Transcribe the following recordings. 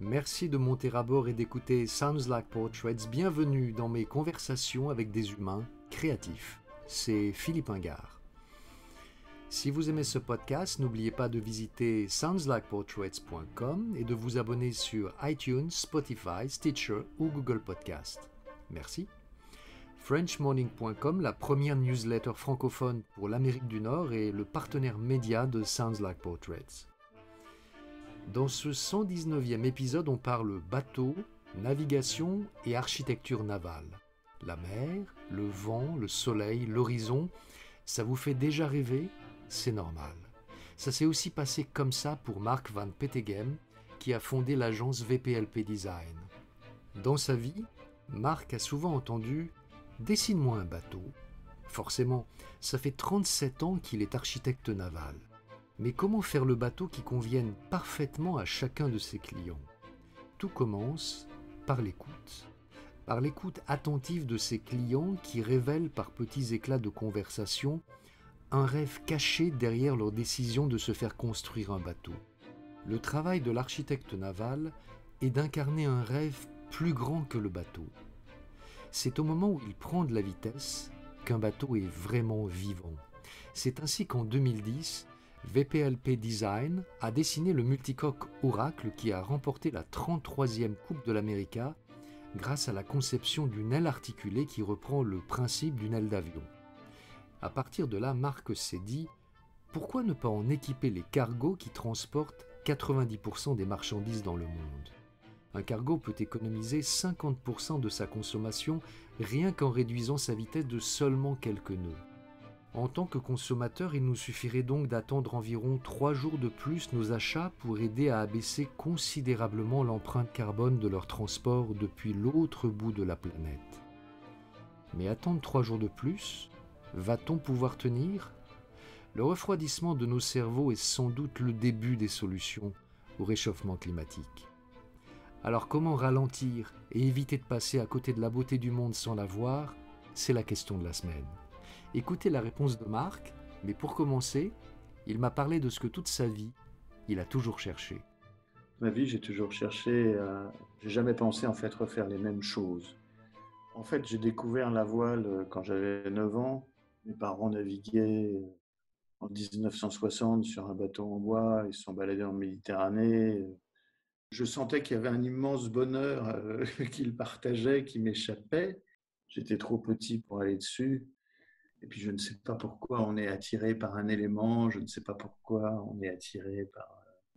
Merci de monter à bord et d'écouter Sounds Like Portraits. Bienvenue dans mes conversations avec des humains créatifs. C'est Philippe Ingard. Si vous aimez ce podcast, n'oubliez pas de visiter soundslikeportraits.com et de vous abonner sur iTunes, Spotify, Stitcher ou Google Podcast. Merci. Frenchmorning.com, la première newsletter francophone pour l'Amérique du Nord, est le partenaire média de Sounds Like Portraits. Dans ce 119e épisode, on parle bateau, navigation et architecture navale. La mer, le vent, le soleil, l'horizon, ça vous fait déjà rêver ? C'est normal. Ça s'est aussi passé comme ça pour Mark Van Peteghem, qui a fondé l'agence VPLP Design. Dans sa vie, Mark a souvent entendu « Dessine-moi un bateau ». Forcément, ça fait 37 ans qu'il est architecte naval. Mais comment faire le bateau qui convienne parfaitement à chacun de ses clients ? Tout commence par l'écoute. Par l'écoute attentive de ses clients qui révèlent par petits éclats de conversation un rêve caché derrière leur décision de se faire construire un bateau. Le travail de l'architecte naval est d'incarner un rêve plus grand que le bateau. C'est au moment où il prend de la vitesse qu'un bateau est vraiment vivant. C'est ainsi qu'en 2010, VPLP Design a dessiné le multicoque Oracle qui a remporté la 33e Coupe de l'America grâce à la conception d'une aile articulée qui reprend le principe d'une aile d'avion. À partir de là, Mark s'est dit « Pourquoi ne pas en équiper les cargos qui transportent 90% des marchandises dans le monde ?» Un cargo peut économiser 50% de sa consommation rien qu'en réduisant sa vitesse de seulement quelques nœuds. En tant que consommateur, il nous suffirait donc d'attendre environ 3 jours de plus nos achats pour aider à abaisser considérablement l'empreinte carbone de leur transport depuis l'autre bout de la planète. Mais attendre 3 jours de plus, va-t-on pouvoir tenir ? Le refroidissement de nos cerveaux est sans doute le début des solutions au réchauffement climatique. Alors comment ralentir et éviter de passer à côté de la beauté du monde sans la voir ? C'est la question de la semaine. Écoutez la réponse de Mark, mais pour commencer, il m'a parlé de ce que toute sa vie, il a toujours cherché. Ma vie, j'ai toujours cherché, j'ai jamais pensé en fait refaire les mêmes choses. En fait, j'ai découvert la voile quand j'avais 9 ans. Mes parents naviguaient en 1960 sur un bateau en bois, ils se sont baladés en Méditerranée. Je sentais qu'il y avait un immense bonheur qu'ils partageaient, qui m'échappait. J'étais trop petit pour aller dessus. Et puis, je ne sais pas pourquoi on est attiré par un élément, je ne sais pas pourquoi on est attiré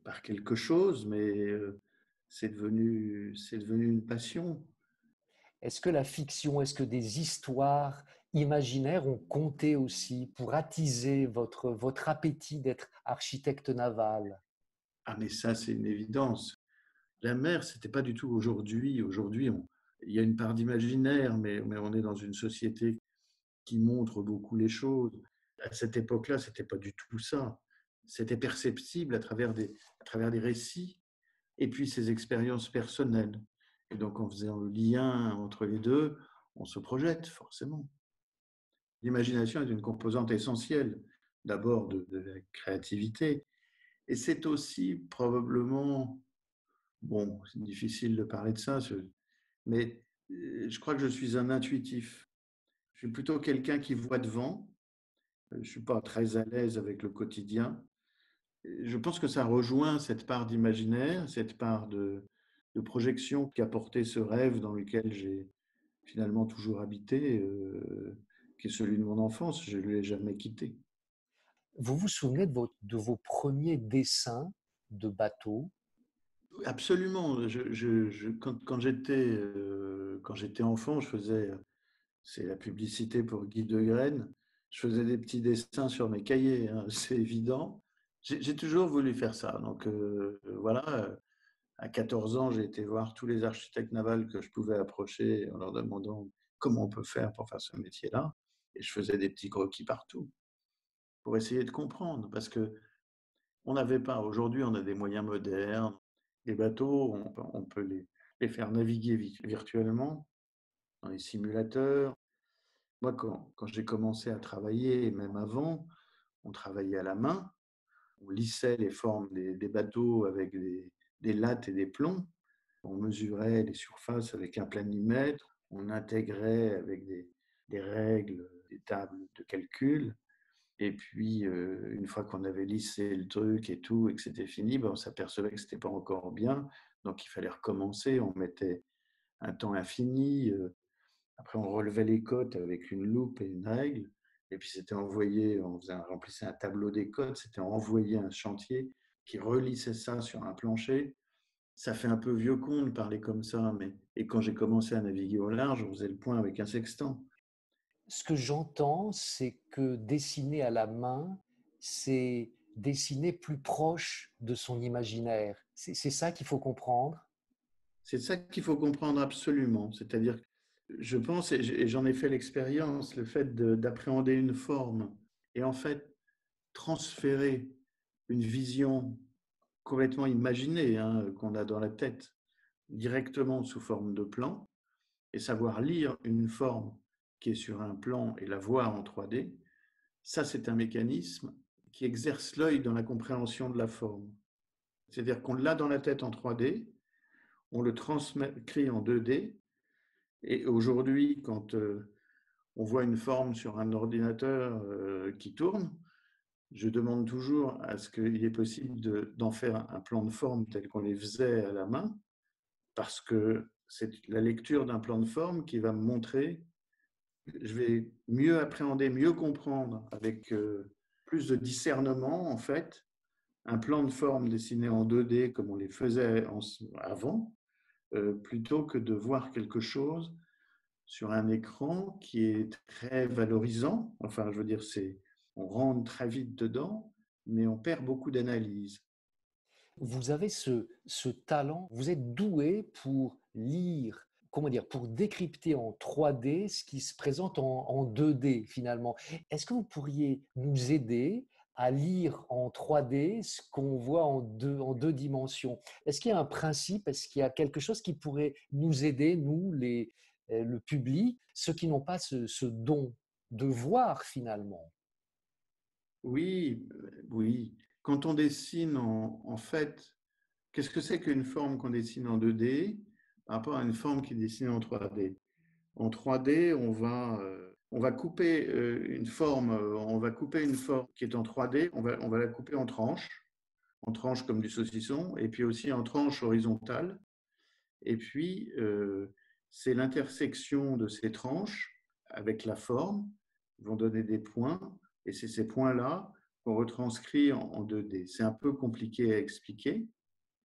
par quelque chose, mais c'est devenu une passion. Est-ce que la fiction, est-ce que des histoires imaginaires ont compté aussi pour attiser votre appétit d'être architecte naval ? Ah, mais ça, c'est une évidence. La mer, c'était pas du tout aujourd'hui. Aujourd'hui, il y a une part d'imaginaire, mais on est dans une société qui montre beaucoup les choses. À cette époque-là, c'était pas du tout ça. C'était perceptible à travers des récits et puis ses expériences personnelles. Et donc, en faisant le lien entre les deux, on se projette forcément. L'imagination est une composante essentielle, d'abord de la créativité, et c'est aussi probablement, bon, c'est difficile de parler de ça, mais je crois que je suis un intuitif. Je suis plutôt quelqu'un qui voit devant. Je ne suis pas très à l'aise avec le quotidien. Je pense que ça rejoint cette part d'imaginaire, cette part de projection qui a porté ce rêve dans lequel j'ai finalement toujours habité, qui est celui de mon enfance. Je ne l'ai jamais quitté. Vous vous souvenez de vos premiers dessins de bateaux ? Absolument. Quand j'étais enfant, c'est la publicité pour Guy Degraine, je faisais des petits dessins sur mes cahiers, hein, c'est évident. J'ai toujours voulu faire ça. Donc voilà, à 14 ans, j'ai été voir tous les architectes navals que je pouvais approcher en leur demandant comment on peut faire pour faire ce métier-là. Et je faisais des petits croquis partout pour essayer de comprendre. Parce que on n'avait pas, aujourd'hui, on a des moyens modernes. Les bateaux, on peut les faire naviguer virtuellement dans les simulateurs. Moi, quand j'ai commencé à travailler, et même avant, on travaillait à la main. On lissait les formes des bateaux avec des lattes et des plombs. On mesurait les surfaces avec un planimètre, on intégrait avec des règles, des tables de calcul. Et puis, une fois qu'on avait lissé le truc et tout, et que c'était fini, ben, on s'apercevait que ce n'était pas encore bien. Donc, il fallait recommencer. On mettait un temps infini. Après, on relevait les cotes avec une loupe et une règle. Et puis, c'était envoyé, remplissait un tableau des cotes, c'était envoyé à un chantier qui relissait ça sur un plancher. Ça fait un peu vieux con de parler comme ça, mais et quand j'ai commencé à naviguer au large, on faisait le point avec un sextant. Ce que j'entends, c'est que dessiner à la main, c'est dessiner plus proche de son imaginaire. C'est ça qu'il faut comprendre. C'est ça qu'il faut comprendre absolument. C'est-à-dire, je pense, et j'en ai fait l'expérience, le fait d'appréhender une forme et en fait transférer une vision complètement imaginée qu'on a dans la tête directement sous forme de plan et savoir lire une forme qui est sur un plan et la voir en 3D, ça c'est un mécanisme qui exerce l'œil dans la compréhension de la forme. C'est-à-dire qu'on l'a dans la tête en 3D, on le transcrit en 2D, et aujourd'hui, quand on voit une forme sur un ordinateur qui tourne, je demande toujours à ce qu'il est possible d'en faire un plan de forme tel qu'on les faisait à la main, parce que c'est la lecture d'un plan de forme qui va me montrer, je vais mieux appréhender, mieux comprendre avec plus de discernement en fait, un plan de forme dessiné en 2D comme on les faisait avant, plutôt que de voir quelque chose sur un écran qui est très valorisant. Enfin, je veux dire, on rentre très vite dedans, mais on perd beaucoup d'analyse. Vous avez ce talent, vous êtes doué pour lire, comment dire, pour décrypter en 3D ce qui se présente en 2D finalement. Est-ce que vous pourriez nous aider à lire en 3D ce qu'on voit en deux dimensions? Est-ce qu'il y a un principe, est-ce qu'il y a quelque chose qui pourrait nous aider, nous, le public, ceux qui n'ont pas ce don de voir finalement? Oui, oui. Quand on dessine en fait, qu'est-ce que c'est qu'une forme qu'on dessine en 2D par rapport à une forme qui est dessinée en 3D? En 3D, on va couper on va couper une forme qui est en 3D, on va la couper en tranches comme du saucisson, et puis aussi en tranches horizontales. Et puis, c'est l'intersection de ces tranches avec la forme qui vont donner des points, et c'est ces points-là qu'on retranscrit en 2D. C'est un peu compliqué à expliquer,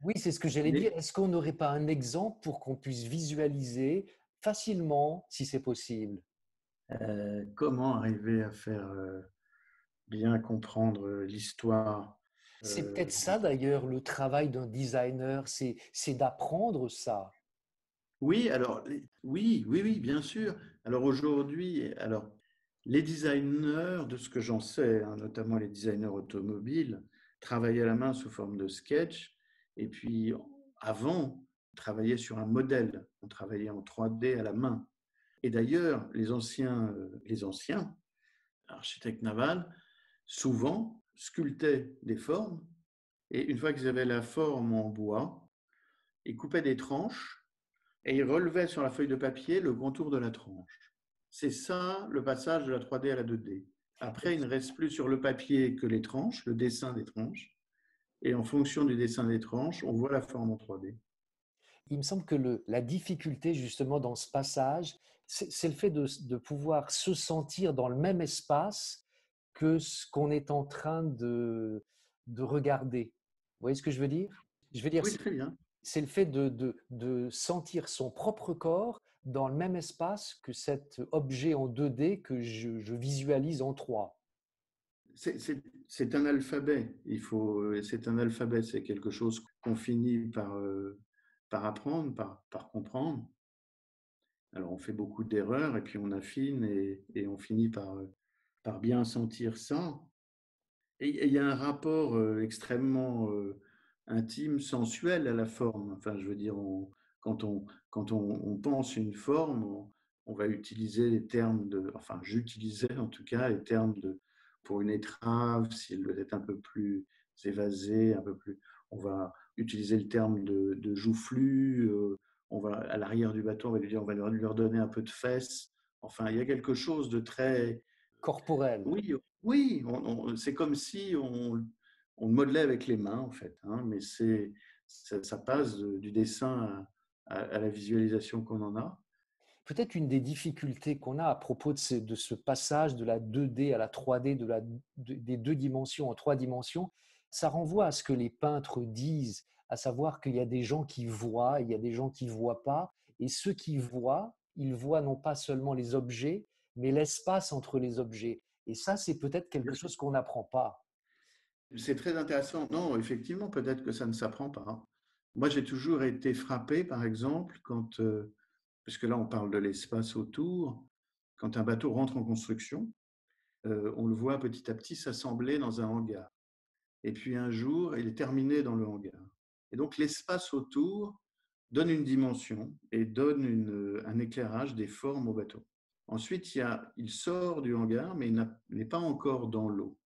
Oui, c'est ce que j'allais dire. mais Est-ce qu'on n'aurait pas un exemple pour qu'on puisse visualiser facilement, si c'est possible? comment arriver à faire bien comprendre l'histoire? C'est peut-être ça d'ailleurs le travail d'un designer, c'est d'apprendre ça. Oui, alors, oui, bien sûr. Alors aujourd'hui, les designers, de ce que j'en sais, notamment les designers automobiles, travaillaient à la main sous forme de sketch. Et puis, avant, on travaillait sur un modèle. On travaillait en 3D à la main. Et d'ailleurs, les anciens architectes navals, souvent, sculptaient des formes. Et une fois qu'ils avaient la forme en bois, ils coupaient des tranches et il relevait sur la feuille de papier le contour de la tranche. C'est ça le passage de la 3D à la 2D. Après, il ne reste plus sur le papier que les tranches, le dessin des tranches, et en fonction du dessin des tranches, on voit la forme en 3D. Il me semble que la difficulté justement dans ce passage, c'est le fait de pouvoir se sentir dans le même espace que ce qu'on est en train de regarder. Vous voyez ce que je veux dire? Je veux dire, Oui, très bien. c'est le fait de sentir son propre corps dans le même espace que cet objet en 2D que je visualise en 3. C'est un alphabet. C'est un alphabet. C'est quelque chose qu'on finit par apprendre, par comprendre. Alors, on fait beaucoup d'erreurs et puis on affine et on finit par bien sentir ça. Et il y a un rapport extrêmement intime, sensuel à la forme. Enfin, je veux dire, quand on pense une forme, on va utiliser les termes enfin, j'utilisais en tout cas les termes pour une étrave, si elle doit être un peu plus évasée, un peu plus, on va, utiliser le terme de joufflu. On va, à l'arrière du bateau, on va lui dire, on va leur donner un peu de fesses. Enfin, il y a quelque chose de très... Corporel. Oui, oui, c'est comme si on modelait avec les mains, en fait, hein, mais ça passe du dessin à la visualisation qu'on en a. Peut-être une des difficultés qu'on a à propos de ce passage de la 2D à la 3D, des deux dimensions en trois dimensions, ça renvoie à ce que les peintres disent, à savoir qu'il y a des gens qui voient, il y a des gens qui ne voient pas, et ceux qui voient, ils voient non pas seulement les objets, mais l'espace entre les objets. Et ça, c'est peut-être Bien quelque sûr. chose qu'on n'apprend pas. C'est très intéressant. Non, effectivement, peut-être que ça ne s'apprend pas, hein. Moi, j'ai toujours été frappé, par exemple, puisque là, on parle de l'espace autour, quand un bateau rentre en construction, on le voit petit à petit s'assembler dans un hangar. Et puis un jour, il est terminé dans le hangar. Et donc, l'espace autour donne une dimension et donne un éclairage des formes au bateau. Ensuite, il sort du hangar, mais il n'est pas encore dans l'eau.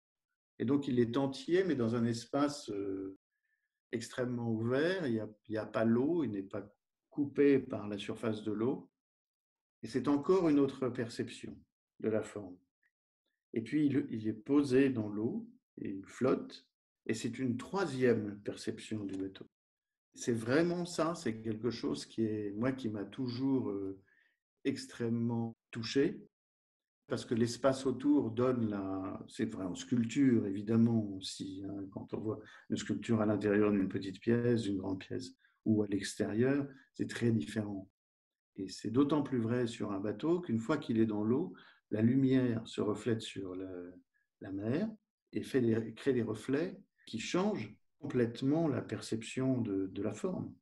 Et donc, il est entier, mais dans un espace extrêmement ouvert. Il n'y a pas l'eau, il n'est pas coupé par la surface de l'eau. Et c'est encore une autre perception de la forme. Et puis, il est posé dans l'eau, et il flotte, et c'est une troisième perception du bateau. C'est vraiment ça, c'est quelque chose qui m'a toujours extrêmement touché, parce que l'espace autour c'est vrai en sculpture évidemment aussi, hein, quand on voit une sculpture à l'intérieur d'une petite pièce, d'une grande pièce, ou à l'extérieur, c'est très différent. Et c'est d'autant plus vrai sur un bateau qu'une fois qu'il est dans l'eau, la lumière se reflète sur la mer et crée des reflets qui changent complètement la perception de la forme.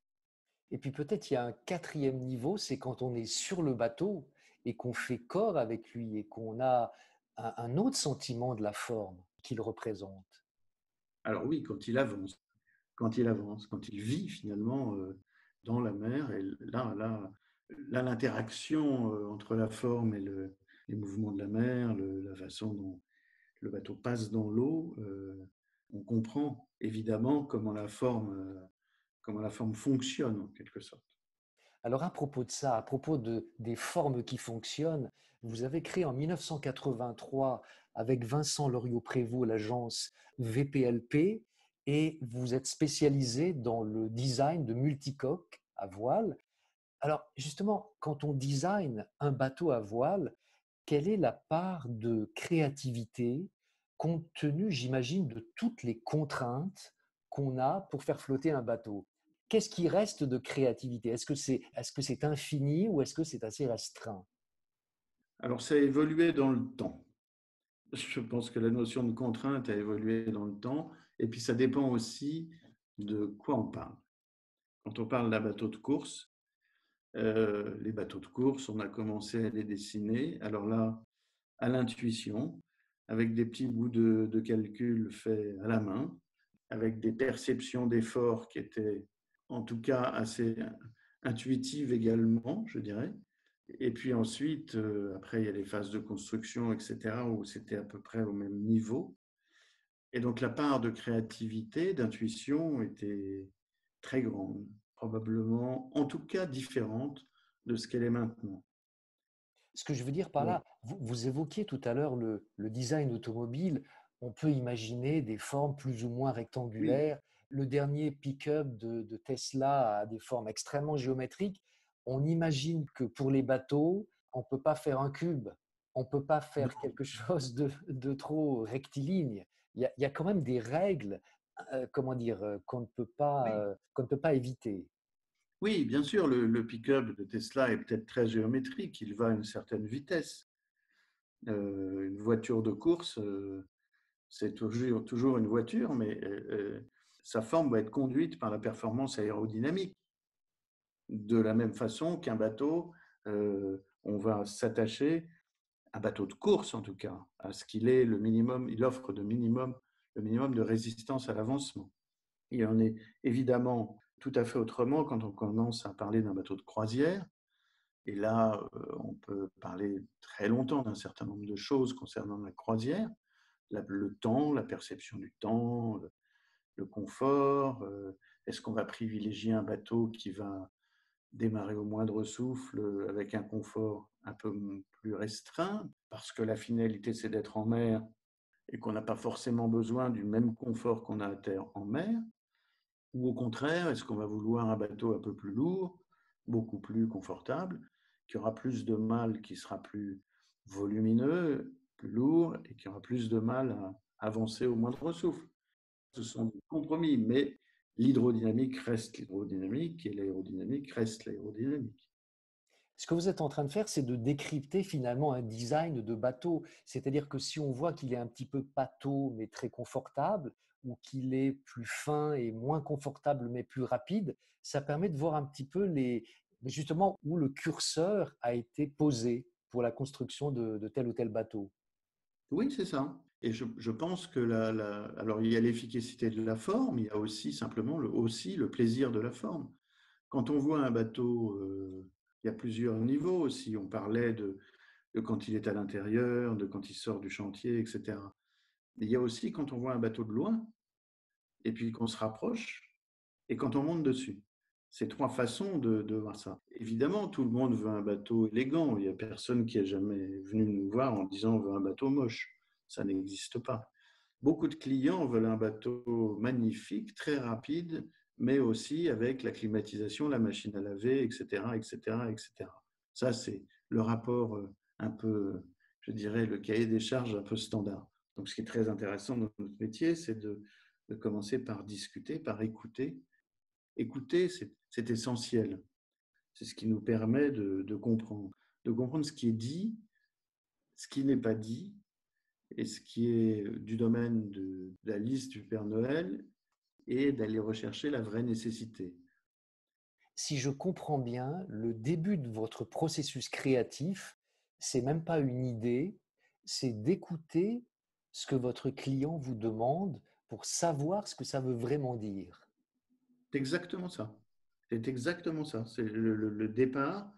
Et puis peut-être il y a un quatrième niveau, c'est quand on est sur le bateau et qu'on fait corps avec lui et qu'on a un autre sentiment de la forme qu'il représente. Alors oui, quand il vit finalement dans la mer, et là l'interaction entre la forme et les mouvements de la mer, la façon dont le bateau passe dans l'eau, on comprend évidemment comment la forme fonctionne en quelque sorte. Alors à propos de ça, à propos des formes qui fonctionnent, vous avez créé en 1983 avec Vincent Loriot-Prévost l'agence VPLP et vous êtes spécialisé dans le design de multicoques à voile. Alors justement, quand on design un bateau à voile, quelle est la part de créativité compte tenu, j'imagine, de toutes les contraintes qu'on a pour faire flotter un bateau? Qu'est-ce qui reste de créativité? Est-ce que c'est infini ou est-ce que c'est assez restreint? Alors ça a évolué dans le temps. Je pense que la notion de contrainte a évolué dans le temps, et puis ça dépend aussi de quoi on parle. Quand on parle d'un bateau de course, les bateaux de course, on a commencé à les dessiner, alors là, à l'intuition, avec des petits bouts de calcul faits à la main, avec des perceptions d'effort qui étaient en tout cas assez intuitives également, je dirais. Et puis ensuite, après, il y a les phases de construction, etc., où c'était à peu près au même niveau. Et donc la part de créativité, d'intuition était très grande, probablement, en tout cas différente de ce qu'elle est maintenant. Ce que je veux dire par Oui, là, vous évoquiez tout à l'heure le design automobile. On peut imaginer des formes plus ou moins oui, rectangulaires. Le dernier pick-up de Tesla a des formes extrêmement géométriques. On imagine que pour les bateaux, on ne peut pas faire un cube. On ne peut pas faire non, quelque chose de trop rectiligne. Il y a quand même des règles, comment dire, oui. qu'on ne peut pas éviter. Oui, bien sûr, le pick-up de Tesla est peut-être très géométrique, il va à une certaine vitesse. Une voiture de course, c'est toujours une voiture, mais sa forme va être conduite par la performance aérodynamique. De la même façon qu'un bateau, on va s'attacher, un bateau de course en tout cas, à ce qu'il est le minimum, il offre le minimum de résistance à l'avancement. Il en est évidemment tout à fait autrement quand on commence à parler d'un bateau de croisière. Et là, on peut parler très longtemps d'un certain nombre de choses concernant la croisière, le temps, la perception du temps, le confort, Est-ce qu'on va privilégier un bateau qui va démarrer au moindre souffle avec un confort un peu plus restreint parce que la finalité c'est d'être en mer et qu'on n'a pas forcément besoin du même confort qu'on a à terre en mer? Ou au contraire, est-ce qu'on va vouloir un bateau un peu plus lourd, beaucoup plus confortable, qui aura plus de mal, qui sera plus volumineux, plus lourd et qui aura plus de mal à avancer au moindre souffle? Ce sont des compromis, mais l'hydrodynamique reste l'hydrodynamique et l'aérodynamique reste l'aérodynamique. Ce que vous êtes en train de faire, c'est de décrypter finalement un design de bateau. C'est-à-dire que si on voit qu'il est un petit peu pâteau mais très confortable, ou qu'il est plus fin et moins confortable mais plus rapide, ça permet de voir un petit peu justement où le curseur a été posé pour la construction de tel ou tel bateau. Oui, c'est ça. Et je pense que alors il y a l'efficacité de la forme, il y a aussi simplement aussi le plaisir de la forme. Quand on voit un bateau, il y a plusieurs niveaux aussi. On parlait de quand il est à l'intérieur, de quand il sort du chantier, etc. Mais il y a aussi quand on voit un bateau de loin, et puis qu'on se rapproche, et quand on monte dessus. C'est trois façons de voir ça. Évidemment, tout le monde veut un bateau élégant. Il n'y a personne qui a jamais venu nous voir en disant on veut un bateau moche. Ça n'existe pas. Beaucoup de clients veulent un bateau magnifique, très rapide, mais aussi avec la climatisation, la machine à laver, etc., etc., etc. Ça, c'est le rapport un peu, je dirais, le cahier des charges un peu standard. Donc, ce qui est très intéressant dans notre métier, c'est de commencer par discuter, par écouter. Écouter, c'est essentiel. C'est ce qui nous permet de comprendre ce qui est dit, ce qui n'est pas dit, et ce qui est du domaine de la liste du Père Noël, et d'aller rechercher la vraie nécessité. Si je comprends bien, le début de votre processus créatif, c'est même pas une idée, c'est d'écouter ce que votre client vous demande pour savoir ce que ça veut vraiment dire. C'est exactement ça. C'est exactement ça. C'est le départ,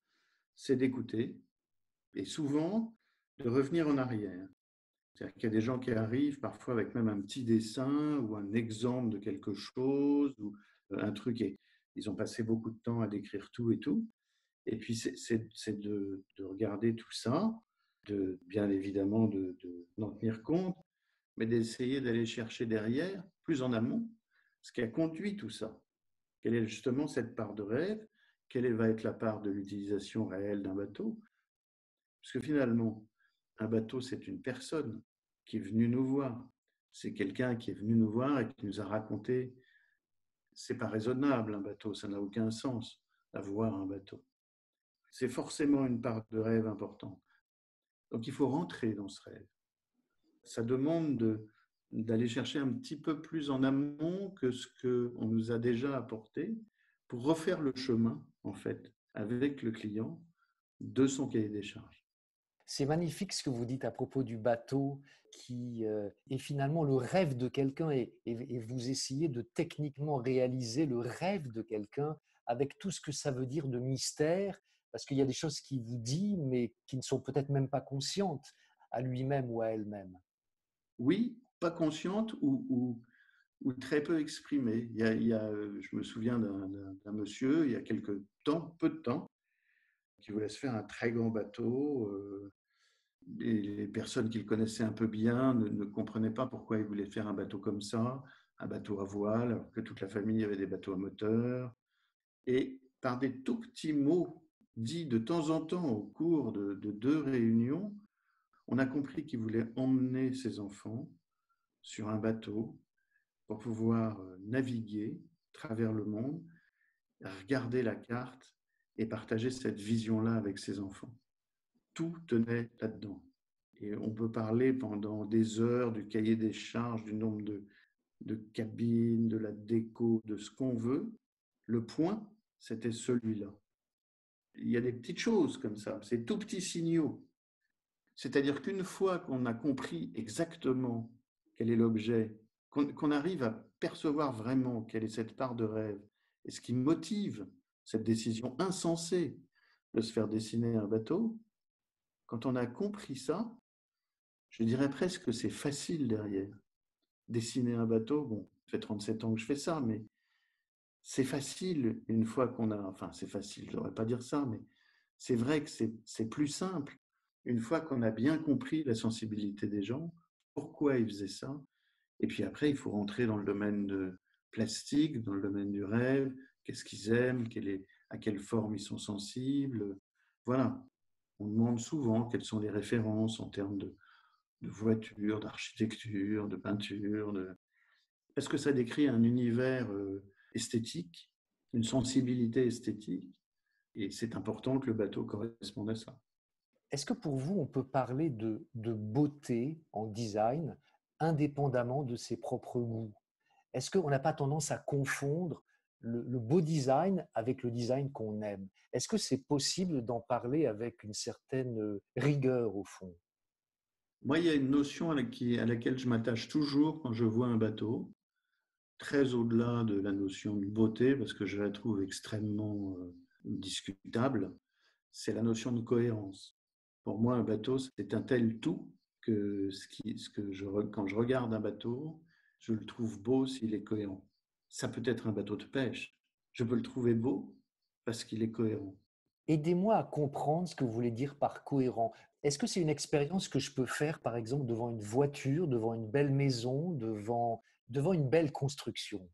c'est d'écouter, et souvent de revenir en arrière. C'est-à-dire qu'il y a des gens qui arrivent parfois avec même un petit dessin ou un exemple de quelque chose ou un truc et ils ont passé beaucoup de temps à décrire tout et tout. Et puis c'est de regarder tout ça, de bien évidemment d'en tenir compte, mais d'essayer d'aller chercher derrière, plus en amont, ce qui a conduit tout ça. Quelle est justement cette part de rêve? Quelle va être la part de l'utilisation réelle d'un bateau? Parce que finalement, un bateau, c'est une personne qui est venue nous voir. C'est quelqu'un qui est venu nous voir et qui nous a raconté, c'est pas raisonnable un bateau, ça n'a aucun sens d'avoir un bateau. C'est forcément une part de rêve importante. Donc il faut rentrer dans ce rêve. Ça demande d'aller chercher un petit peu plus en amont que ce qu'on nous a déjà apporté pour refaire le chemin, en fait, avec le client de son cahier des charges. C'est magnifique ce que vous dites à propos du bateau qui est finalement le rêve de quelqu'un et vous essayez de techniquement réaliser le rêve de quelqu'un avec tout ce que ça veut dire de mystère, parce qu'il y a des choses qu'il vous dit mais qui ne sont peut-être même pas conscientes à lui-même ou à elle-même. Oui, pas consciente ou très peu exprimée. Je me souviens d'un monsieur, il y a quelques temps, peu de temps, qui voulait se faire un très grand bateau. Et les personnes qu'il connaissait un peu bien ne comprenaient pas pourquoi il voulait faire un bateau comme ça, un bateau à voile, alors que toute la famille avait des bateaux à moteur. Et par des tout petits mots dits de temps en temps au cours de deux réunions, on a compris qu'il voulait emmener ses enfants sur un bateau pour pouvoir naviguer à travers le monde, regarder la carte et partager cette vision-là avec ses enfants. Tout tenait là-dedans. Et on peut parler pendant des heures du cahier des charges, du nombre de cabines, de la déco, de ce qu'on veut. Le point, c'était celui-là. Il y a des petites choses comme ça, ces tout petits signaux. C'est-à-dire qu'une fois qu'on a compris exactement quel est l'objet, qu'on arrive à percevoir vraiment quelle est cette part de rêve et ce qui motive cette décision insensée de se faire dessiner un bateau, quand on a compris ça, je dirais presque que c'est facile derrière. Dessiner un bateau, bon, ça fait 37 ans que je fais ça, mais c'est facile une fois qu'on a, enfin c'est facile, je ne devrais pas dire ça, mais c'est vrai que c'est plus simple une fois qu'on a bien compris la sensibilité des gens, pourquoi ils faisaient ça. Et puis après, il faut rentrer dans le domaine de plastique, dans le domaine du rêve, qu'est-ce qu'ils aiment, à quelle forme ils sont sensibles. Voilà. On demande souvent quelles sont les références en termes de voitures, d'architecture, de peinture, parce que ça décrit un univers esthétique, une sensibilité esthétique, et c'est important que le bateau corresponde à ça. Est-ce que pour vous, on peut parler de beauté en design indépendamment de ses propres goûts? Est-ce qu'on n'a pas tendance à confondre le beau design avec le design qu'on aime? Est-ce que c'est possible d'en parler avec une certaine rigueur au fond? Moi, il y a une notion à laquelle je m'attache toujours quand je vois un bateau, très au-delà de la notion de beauté, parce que je la trouve extrêmement discutable, c'est la notion de cohérence. Pour moi, un bateau, c'est un tel tout que, quand je regarde un bateau, je le trouve beau s'il est cohérent. Ça peut être un bateau de pêche. Je peux le trouver beau parce qu'il est cohérent. Aidez-moi à comprendre ce que vous voulez dire par cohérent. Est-ce que c'est une expérience que je peux faire, par exemple, devant une voiture, devant une belle maison, devant une belle construction?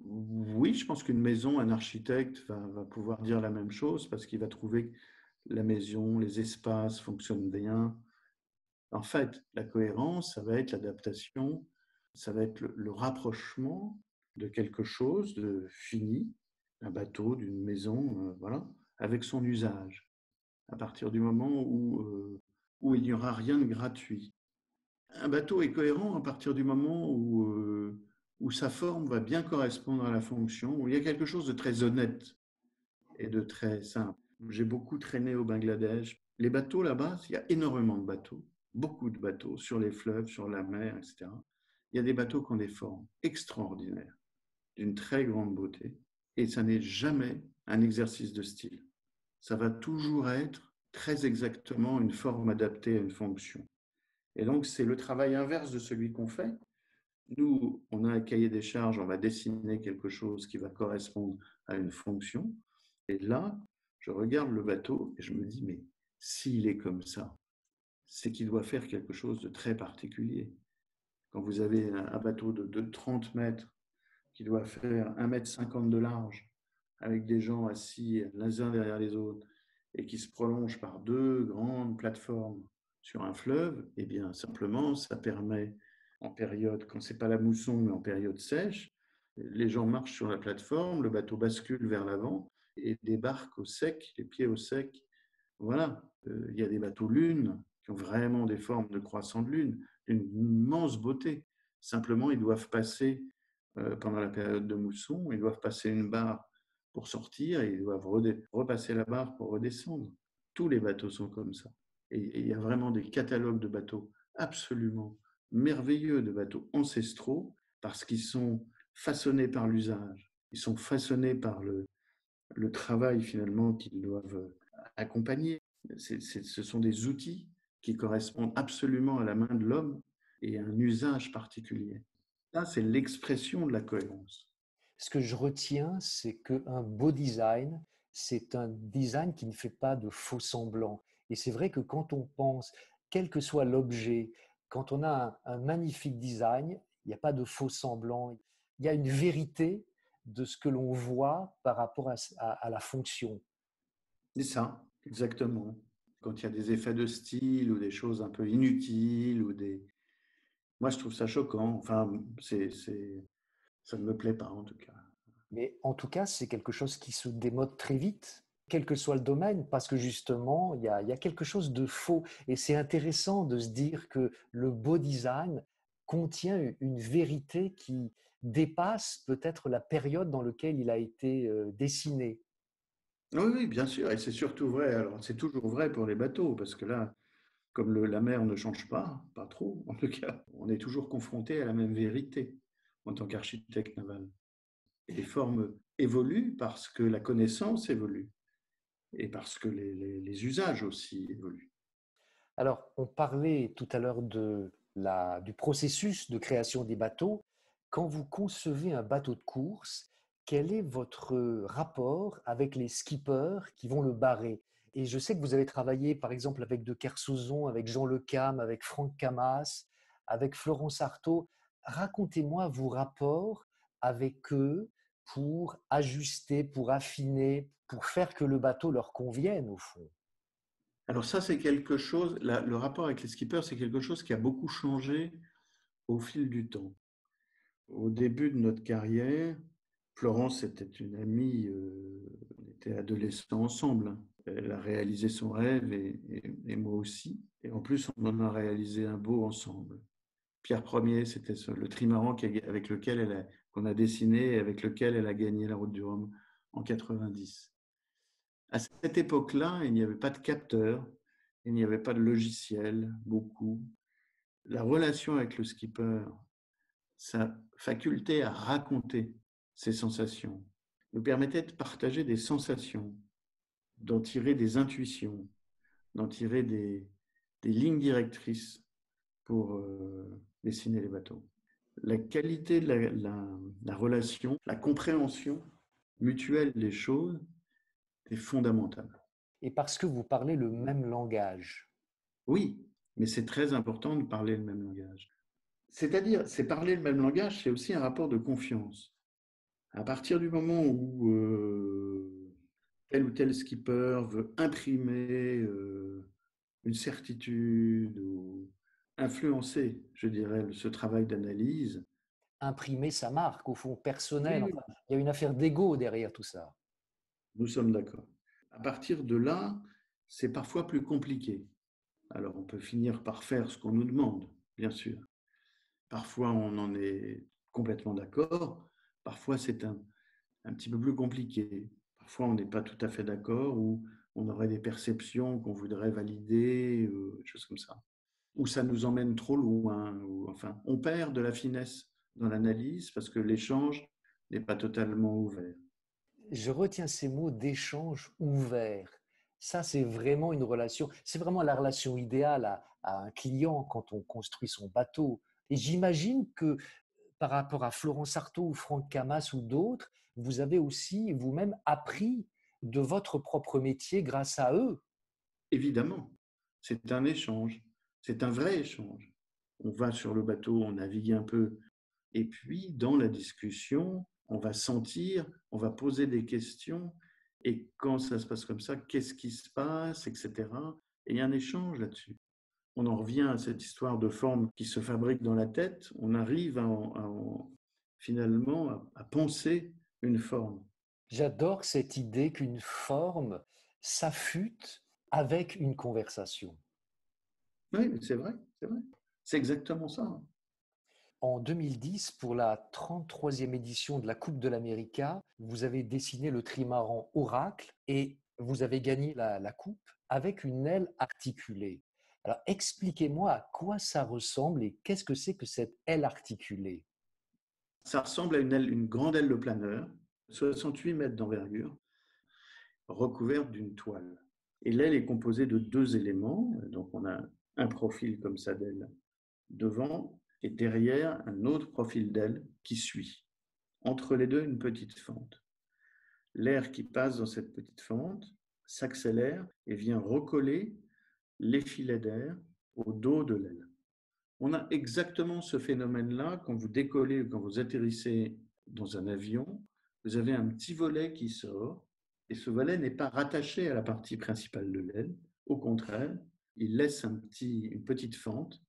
Oui, je pense qu'une maison, un architecte va pouvoir dire la même chose parce qu'il va trouver que la maison, les espaces fonctionnent bien. En fait, la cohérence, ça va être l'adaptation, ça va être le rapprochement de quelque chose de fini, d'un bateau, d'une maison, voilà, avec son usage. À partir du moment où il n'y aura rien de gratuit. Un bateau est cohérent à partir du moment où sa forme va bien correspondre à la fonction, où il y a quelque chose de très honnête et de très simple. J'ai beaucoup traîné au Bangladesh. Les bateaux là-bas, il y a énormément de bateaux, beaucoup de bateaux sur les fleuves, sur la mer, etc. Il y a des bateaux qui ont des formes extraordinaires, d'une très grande beauté, et ça n'est jamais un exercice de style. Ça va toujours être très exactement une forme adaptée à une fonction. Et donc, c'est le travail inverse de celui qu'on fait. Nous, on a un cahier des charges, on va dessiner quelque chose qui va correspondre à une fonction. Et là, je regarde le bateau et je me dis, mais s'il est comme ça, c'est qu'il doit faire quelque chose de très particulier. Quand vous avez un bateau de 30 mètres qui doit faire 1,50 m de large, avec des gens assis les uns derrière les autres, et qui se prolonge par deux grandes plateformes sur un fleuve, eh bien simplement, ça permet, en période, quand c'est pas la mousson, mais en période sèche, les gens marchent sur la plateforme, le bateau bascule vers l'avant et débarque au sec, les pieds au sec. Voilà, il y a des bateaux lune qui ont vraiment des formes de croissant de lune, d'une immense beauté. Simplement, ils doivent passer, pendant la période de mousson, ils doivent passer une barre pour sortir et ils doivent repasser la barre pour redescendre. Tous les bateaux sont comme ça. Et il y a vraiment des catalogues de bateaux absolument merveilleux, de bateaux ancestraux, parce qu'ils sont façonnés par l'usage, ils sont façonnés par le travail finalement qu'ils doivent accompagner. Ce sont des outils qui correspondent absolument à la main de l'homme et à un usage particulier. Là, c'est l'expression de la cohérence. Ce que je retiens, c'est qu'un beau design, c'est un design qui ne fait pas de faux semblants. Et c'est vrai que quand on pense, quel que soit l'objet, quand on a un magnifique design, il n'y a pas de faux semblants. Il y a une vérité de ce que l'on voit par rapport à la fonction. C'est ça, exactement. Quand il y a des effets de style ou des choses un peu inutiles moi, je trouve ça choquant. Enfin, ça ne me plaît pas en tout cas. Mais en tout cas, c'est quelque chose qui se démode très vite, quel que soit le domaine, parce que justement, il y a quelque chose de faux. Et c'est intéressant de se dire que le beau design contient une vérité qui dépasse peut-être la période dans laquelle il a été dessiné. Oui, oui, bien sûr, et c'est surtout vrai. Alors, c'est toujours vrai pour les bateaux, parce que là, comme la mer ne change pas trop, en tout cas, on est toujours confronté à la même vérité en tant qu'architecte naval. Et les formes évoluent parce que la connaissance évolue et parce que les usages aussi évoluent. Alors, on parlait tout à l'heure du processus de création des bateaux. Quand vous concevez un bateau de course, quel est votre rapport avec les skippers qui vont le barrer? Et je sais que vous avez travaillé par exemple avec De Kersozon, avec Jean Le Cam, avec Franck Camas, avec Florence Artaud. Racontez-moi vos rapports avec eux pour ajuster, pour affiner, pour faire que le bateau leur convienne au fond. Alors ça, c'est quelque chose, le rapport avec les skippers, c'est quelque chose qui a beaucoup changé au fil du temps. Au début de notre carrière, Florence était une amie, on était adolescents ensemble. Elle a réalisé son rêve et moi aussi. Et en plus, on en a réalisé un beau ensemble. Pierre Ier, c'était le trimaran avec lequel qu'on a dessiné et avec lequel elle a gagné la Route du Rhum en 90. À cette époque-là, il n'y avait pas de capteur, il n'y avait pas de logiciel, beaucoup. La relation avec le skipper, sa faculté à raconter ses sensations, nous permettait de partager des sensations, d'en tirer des intuitions, d'en tirer des lignes directrices pour dessiner les bateaux. La qualité de la relation, la compréhension mutuelle des choses est fondamentale. Et parce que vous parlez le même langage. Oui, mais c'est très important de parler le même langage. C'est-à-dire, c'est parler le même langage, c'est aussi un rapport de confiance. À partir du moment où tel ou tel skipper veut imprimer une certitude ou influencer, je dirais, ce travail d'analyse. Imprimer sa marque, au fond, personnelle. Oui, Enfin, il y a une affaire d'ego derrière tout ça. nous sommes d'accord. À partir de là, c'est parfois plus compliqué. Alors, on peut finir par faire ce qu'on nous demande, bien sûr. Parfois, on en est complètement d'accord. Parfois, c'est un petit peu plus compliqué. Parfois, on n'est pas tout à fait d'accord ou on aurait des perceptions qu'on voudrait valider, des choses comme ça. Ou ça nous emmène trop loin. Ou, enfin, on perd de la finesse dans l'analyse parce que l'échange n'est pas totalement ouvert. Je retiens ces mots d'échange ouvert. Ça, c'est vraiment une relation, c'est vraiment la relation idéale à un client quand on construit son bateau. Et j'imagine que par rapport à Florence Artaud ou Franck Camas ou d'autres, vous avez aussi vous-même appris de votre propre métier grâce à eux. Évidemment, c'est un échange. C'est un vrai échange. On va sur le bateau, on navigue un peu. Et puis, dans la discussion, on va sentir, on va poser des questions. Et quand ça se passe comme ça, qu'est-ce qui se passe, etc. Et il y a un échange là-dessus. On en revient à cette histoire de forme qui se fabrique dans la tête. On arrive finalement à penser une forme. J'adore cette idée qu'une forme s'affûte avec une conversation. Oui, c'est vrai, c'est vrai. C'est exactement ça. En 2010, pour la 33e édition de la Coupe de l'América, vous avez dessiné le trimaran Oracle et vous avez gagné la coupe avec une aile articulée. Alors expliquez-moi à quoi ça ressemble et qu'est-ce que c'est que cette aile articulée? Ça ressemble à une grande aile de planeur, 68 mètres d'envergure, recouverte d'une toile. Et l'aile est composée de deux éléments. Donc on a un profil comme ça d'aile devant et derrière un autre profil d'aile qui suit. Entre les deux, une petite fente. L'air qui passe dans cette petite fente s'accélère et vient recoller les filets d'air au dos de l'aile. On a exactement ce phénomène-là quand vous décollez ou quand vous atterrissez dans un avion. Vous avez un petit volet qui sort et ce volet n'est pas rattaché à la partie principale de l'aile. Au contraire, il laisse une petite fente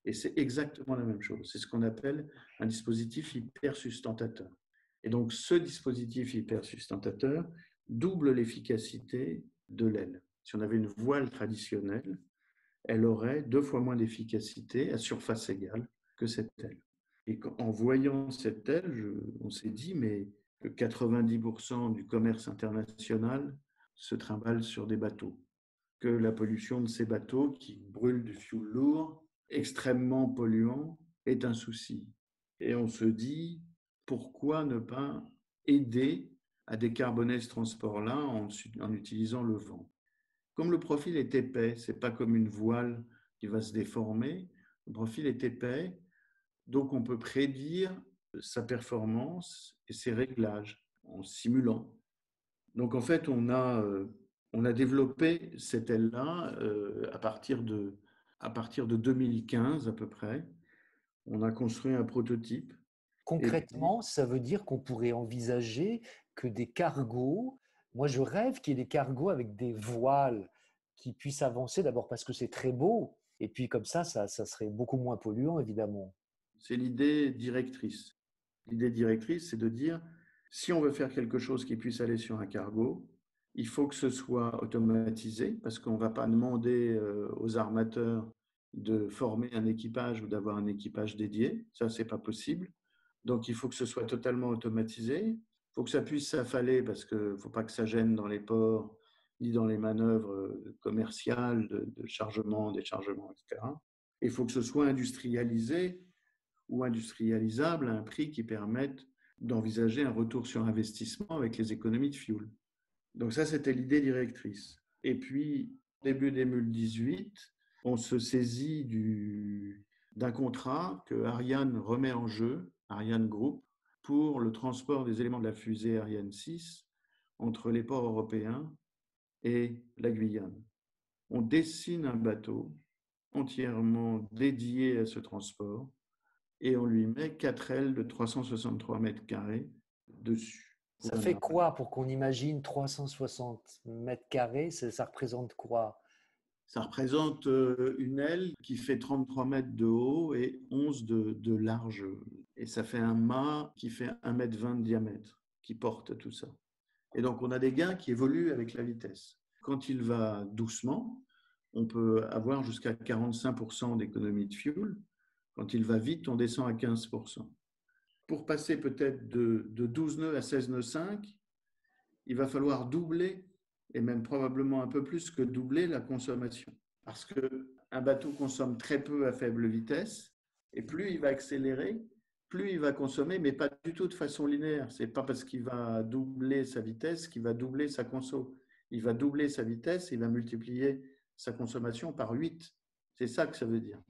et c'est exactement la même chose. C'est ce qu'on appelle un dispositif hypersustentateur. Et donc, ce dispositif hypersustentateur double l'efficacité de l'aile. Si on avait une voile traditionnelle, elle aurait 2 fois moins d'efficacité à surface égale que cette aile. Et en voyant cette aile, on s'est dit, mais que 90% du commerce international se trimballe sur des bateaux, que la pollution de ces bateaux qui brûlent du fioul lourd, extrêmement polluant, est un souci. Et on se dit, pourquoi ne pas aider à décarboner ce transport-là en utilisant le vent? Comme le profil est épais, ce n'est pas comme une voile qui va se déformer, le profil est épais, donc on peut prédire sa performance et ses réglages. en simulant. Donc en fait, on a développé cette aile-là à partir de 2015 à peu près. On a construit un prototype. Et puis, Concrètement, ça veut dire qu'on pourrait envisager que des cargos, moi je rêve qu'il y ait des cargos avec des voiles qui puissent avancer, d'abord parce que c'est très beau, et puis comme ça serait beaucoup moins polluant, évidemment. c'est l'idée directrice. L'idée directrice, c'est de dire, si on veut faire quelque chose qui puisse aller sur un cargo, il faut que ce soit automatisé, parce qu'on ne va pas demander aux armateurs de former un équipage ou d'avoir un équipage dédié. Ça, ce n'est pas possible. Donc, il faut que ce soit totalement automatisé. Il faut que ça puisse s'affaler, parce qu'il ne faut pas que ça gêne dans les ports, ni dans les manœuvres commerciales de chargement, déchargement, etc. Et il faut que ce soit industrialisé ou industrialisable à un prix qui permette d'envisager un retour sur investissement avec les économies de fuel. Donc ça, c'était l'idée directrice. Et puis, début 2018, on se saisit d'un contrat que Ariane remet en jeu, Ariane Group, pour le transport des éléments de la fusée Ariane 6 entre les ports européens et la Guyane. On dessine un bateau entièrement dédié à ce transport et on lui met 4 ailes de 363 mètres carrés dessus. Ça fait quoi pour qu'on imagine 360 mètres carrés, ça représente quoi? Ça représente une aile qui fait 33 mètres de haut et 11 de large. Et ça fait un mât qui fait 1,20 m de diamètre, qui porte tout ça. Et donc, on a des gains qui évoluent avec la vitesse. Quand il va doucement, on peut avoir jusqu'à 45% d'économie de fuel. Quand il va vite, on descend à 15%. Pour passer peut-être de 12 nœuds à 16 nœuds 5, il va falloir doubler, et même probablement un peu plus que doubler la consommation. Parce qu'un bateau consomme très peu à faible vitesse, et plus il va accélérer, plus il va consommer, mais pas du tout de façon linéaire. Ce n'est pas parce qu'il va doubler sa vitesse qu'il va doubler sa conso. Il va doubler sa vitesse, il va multiplier sa consommation par 8. C'est ça que ça veut dire.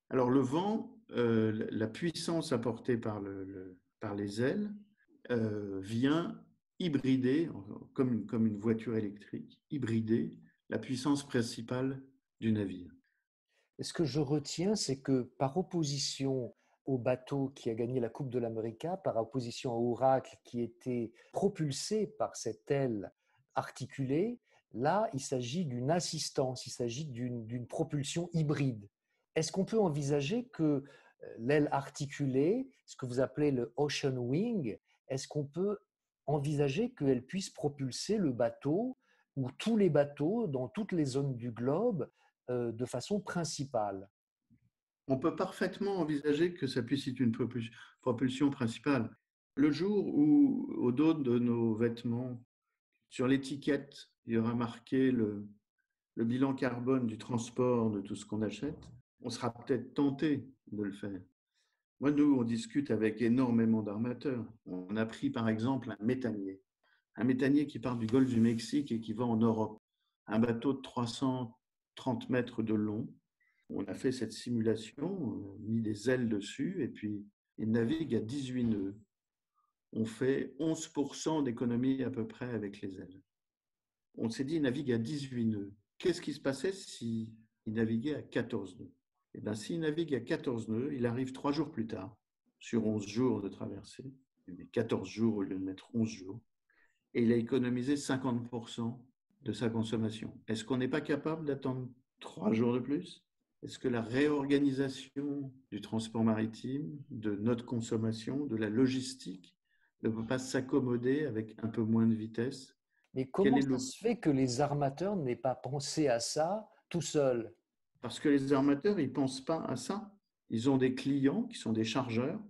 Alors le vent, la puissance apportée par les ailes vient hybrider, comme une voiture électrique, hybrider la puissance principale du navire. Et ce que je retiens, c'est que par opposition au bateau qui a gagné la Coupe de l'América, par opposition à Oracle qui était propulsé par cette aile articulée, là, il s'agit d'une assistance, il s'agit d'une propulsion hybride. Est-ce qu'on peut envisager que l'aile articulée, ce que vous appelez le Ocean Wing, est-ce qu'on peut envisager qu'elle puisse propulser le bateau ou tous les bateaux dans toutes les zones du globe de façon principale? On peut parfaitement envisager que ça puisse être une propulsion principale. Le jour où, au dos de nos vêtements, sur l'étiquette, il y aura marqué le bilan carbone du transport de tout ce qu'on achète, on sera peut-être tenté de le faire. Moi, nous, on discute avec énormément d'armateurs. On a pris, par exemple, un méthanier qui part du golfe du Mexique et qui va en Europe. Un bateau de 330 mètres de long. On a fait cette simulation, on a mis des ailes dessus et puis il navigue à 18 nœuds. On fait 11% d'économie à peu près avec les ailes. On s'est dit, il navigue à 18 nœuds. Qu'est-ce qui se passait s'il naviguait à 14 nœuds? Eh bien, s'il navigue à 14 nœuds, il arrive 3 jours plus tard, sur 11 jours de traversée, il met 14 jours au lieu de mettre 11 jours, et il a économisé 50% de sa consommation. Est-ce qu'on n'est pas capable d'attendre 3 jours de plus? Est-ce que la réorganisation du transport maritime, de notre consommation, de la logistique, ne peut pas s'accommoder avec un peu moins de vitesse? Mais Quel comment est ça le se fait que les armateurs n'aient pas pensé à ça tout seuls? Parce que les armateurs, ils ne pensent pas à ça. Ils ont des clients qui sont des chargeurs,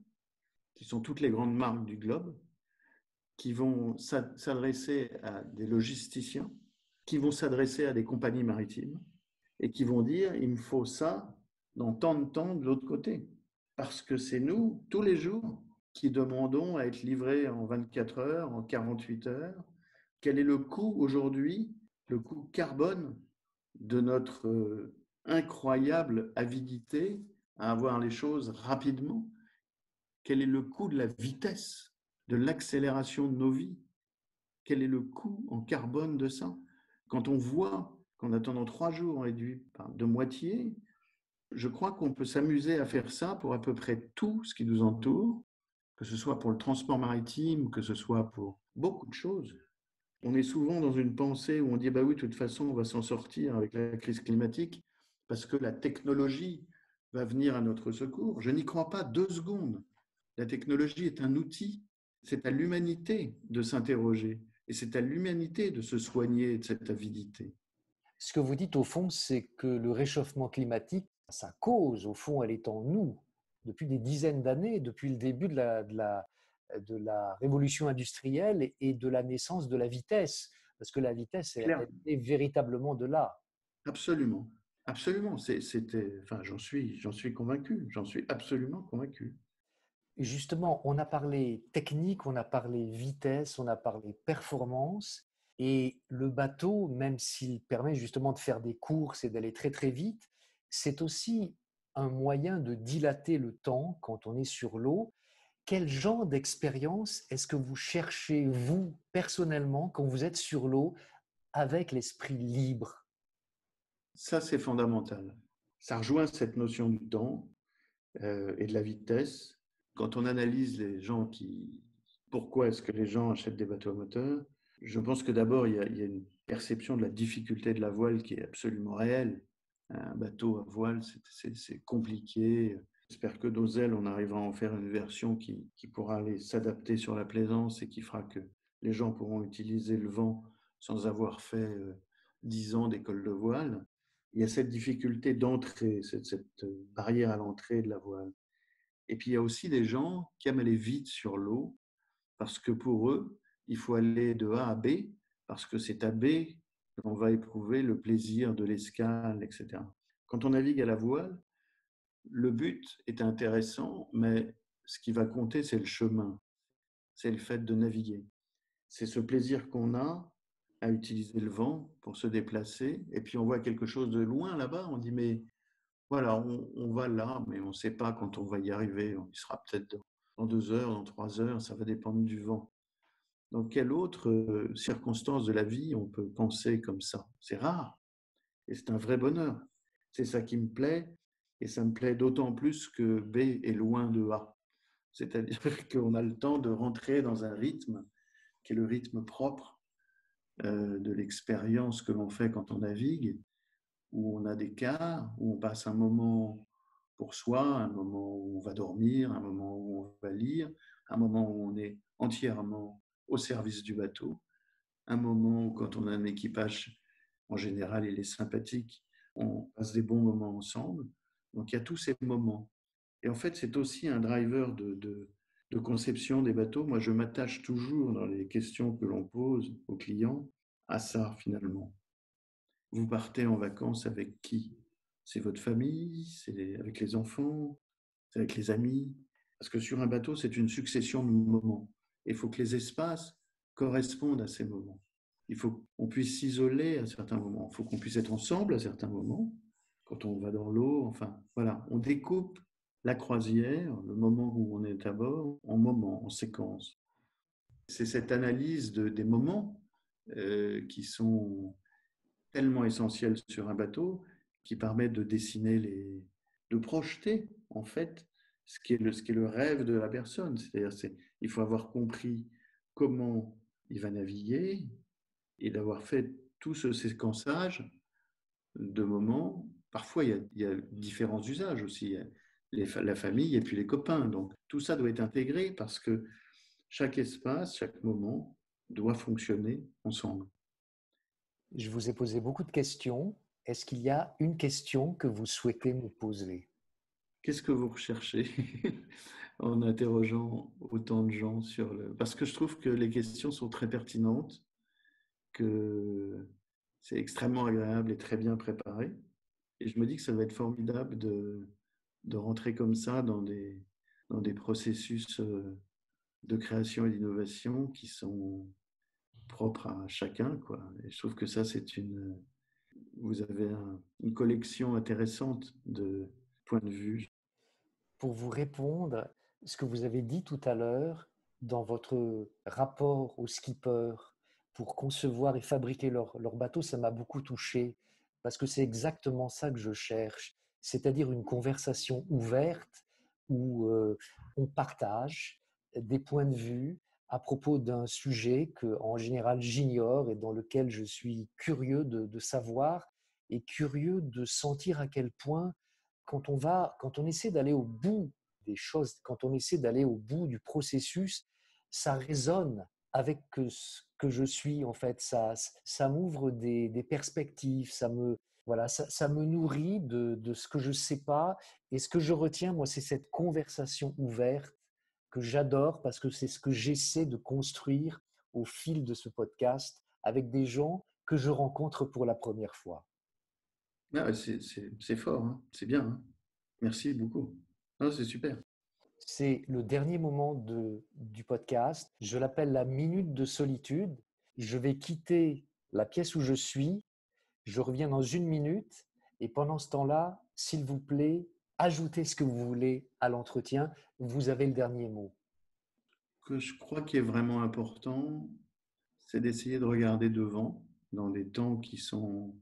qui sont toutes les grandes marques du globe, qui vont s'adresser à des logisticiens, qui vont s'adresser à des compagnies maritimes et qui vont dire, il me faut ça dans tant de temps de l'autre côté. Parce que c'est nous, tous les jours, qui demandons à être livrés en 24 heures, en 48 heures. Quel est le coût aujourd'hui, le coût carbone de notre incroyable avidité à avoir les choses rapidement? Quel est le coût de la vitesse, de l'accélération de nos vies? quel est le coût en carbone de ça? Quand on voit qu'en attendant 3 jours, on réduit de moitié, je crois qu'on peut s'amuser à faire ça pour à peu près tout ce qui nous entoure, que ce soit pour le transport maritime, que ce soit pour beaucoup de choses. On est souvent dans une pensée où on dit bah oui, de toute façon, on va s'en sortir avec la crise climatique parce que la technologie va venir à notre secours. Je n'y crois pas 2 secondes. La technologie est un outil. C'est à l'humanité de s'interroger et c'est à l'humanité de se soigner de cette avidité. Ce que vous dites au fond, c'est que le réchauffement climatique, sa cause, au fond, elle est en nous depuis des dizaines d'années, depuis le début de la révolution industrielle et de la naissance de la vitesse, parce que la vitesse, Claire. elle est véritablement de là. Absolument. Absolument. Enfin, j'en suis convaincu. J'en suis absolument convaincu. Et justement, on a parlé technique, on a parlé vitesse, on a parlé performance, et le bateau, même s'il permet justement de faire des courses et d'aller très très vite, c'est aussi un moyen de dilater le temps quand on est sur l'eau. Quel genre d'expérience est-ce que vous cherchez, vous, personnellement, quand vous êtes sur l'eau, avec l'esprit libre? Ça, c'est fondamental. Ça rejoint cette notion du temps et de la vitesse. Quand on analyse les gens qui... Pourquoi est-ce que les gens achètent des bateaux à moteur? Je pense que d'abord, il y a une perception de la difficulté de la voile qui est absolument réelle. Un bateau à voile, c'est compliqué. J'espère que nos ailes, on arrivera à en faire une version qui pourra aller s'adapter sur la plaisance et qui fera que les gens pourront utiliser le vent sans avoir fait 10 ans d'école de voile. Il y a cette difficulté d'entrée, cette barrière à l'entrée de la voile. Et puis il y a aussi des gens qui aiment aller vite sur l'eau parce que pour eux, il faut aller de A à B parce que c'est à B qu'on va éprouver le plaisir de l'escale, etc. Quand on navigue à la voile, le but est intéressant, mais ce qui va compter, c'est le chemin, c'est le fait de naviguer. C'est ce plaisir qu'on a à utiliser le vent pour se déplacer. Et puis on voit quelque chose de loin là-bas, on dit mais voilà, on va là, mais on ne sait pas quand on va y arriver. Il sera peut-être dans 2 heures, dans 3 heures, ça va dépendre du vent. Dans quelle autre circonstance de la vie on peut penser comme ça? C'est rare et c'est un vrai bonheur. C'est ça qui me plaît et ça me plaît d'autant plus que B est loin de A. C'est-à-dire qu'on a le temps de rentrer dans un rythme qui est le rythme propre de l'expérience que l'on fait quand on navigue, où on a des cas, où on passe un moment pour soi, un moment où on va dormir, un moment où on va lire, un moment où on est entièrement au service du bateau, un moment où quand on a un équipage, en général, il est sympathique, on passe des bons moments ensemble. Donc il y a tous ces moments. Et en fait, c'est aussi un driver de conception des bateaux. Moi, je m'attache toujours dans les questions que l'on pose aux clients à ça, finalement. Vous partez en vacances avec qui? C'est votre famille? C'est avec les enfants? C'est avec les amis? Parce que sur un bateau, c'est une succession de moments. Et il faut que les espaces correspondent à ces moments. Il faut qu'on puisse s'isoler à certains moments. Il faut qu'on puisse être ensemble à certains moments. Quand on va dans l'eau, enfin, voilà. On découpe la croisière, le moment où on est à bord, en moments, en séquences. C'est cette analyse des moments qui sont tellement essentiels sur un bateau, qui permet de dessiner de projeter en fait ce qui est le rêve de la personne. C'est-à-dire, il faut avoir compris comment il va naviguer et d'avoir fait tout ce séquençage de moments. Parfois, il y a différents usages aussi. La famille et puis les copains. Donc, tout ça doit être intégré parce que chaque espace, chaque moment doit fonctionner ensemble. Je vous ai posé beaucoup de questions. Est-ce qu'il y a une question que vous souhaitez me poser? Qu'est-ce que vous recherchez en interrogeant autant de gens sur le... Parce que je trouve que les questions sont très pertinentes, que c'est extrêmement agréable et très bien préparé. Et je me dis que ça va être formidable de rentrer comme ça dans des processus de création et d'innovation qui sont propres à chacun, quoi. Et je trouve que ça, vous avez une collection intéressante de points de vue. Pour vous répondre, ce que vous avez dit tout à l'heure dans votre rapport au skipper, pour concevoir et fabriquer leur bateau, ça m'a beaucoup touché, parce que c'est exactement ça que je cherche, c'est-à-dire une conversation ouverte où on partage des points de vue à propos d'un sujet que, en général, j'ignore et dans lequel je suis curieux de savoir et curieux de sentir à quel point, quand on essaie d'aller au bout des choses, quand on essaie d'aller au bout du processus, ça résonne avec ce que je suis, en fait. Ça m'ouvre des perspectives, voilà, ça me nourrit de ce que je ne sais pas. Et ce que je retiens, moi, c'est cette conversation ouverte que j'adore parce que c'est ce que j'essaie de construire au fil de ce podcast avec des gens que je rencontre pour la première fois. Ah, c'est fort, hein. C'est bien, hein. Merci beaucoup. Non, c'est super. C'est le dernier moment du podcast. Je l'appelle la minute de solitude. Je vais quitter la pièce où je suis. Je reviens dans une minute. Et pendant ce temps-là, s'il vous plaît, ajoutez ce que vous voulez à l'entretien. Vous avez le dernier mot. Ce que je crois qui est vraiment important, c'est d'essayer de regarder devant dans des temps qui sont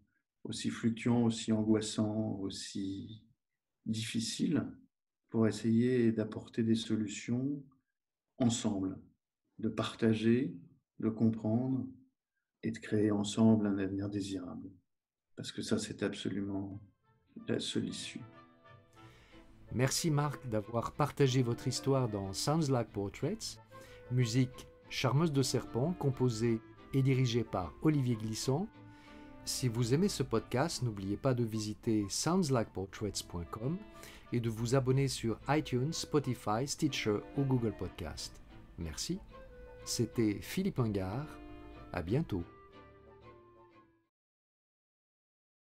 aussi fluctuants, aussi angoissants, aussi difficiles, pour essayer d'apporter des solutions ensemble, de partager, de comprendre et de créer ensemble un avenir désirable. Parce que ça, c'est absolument la seule issue. Merci Marc d'avoir partagé votre histoire dans Sounds Like Portraits, musique Charmeuse de Serpent, composée et dirigée par Olivier Glisson. Si vous aimez ce podcast, n'oubliez pas de visiter soundslikeportraits.com et de vous abonner sur iTunes, Spotify, Stitcher ou Google Podcast. Merci. C'était Philippe Ingard. À bientôt.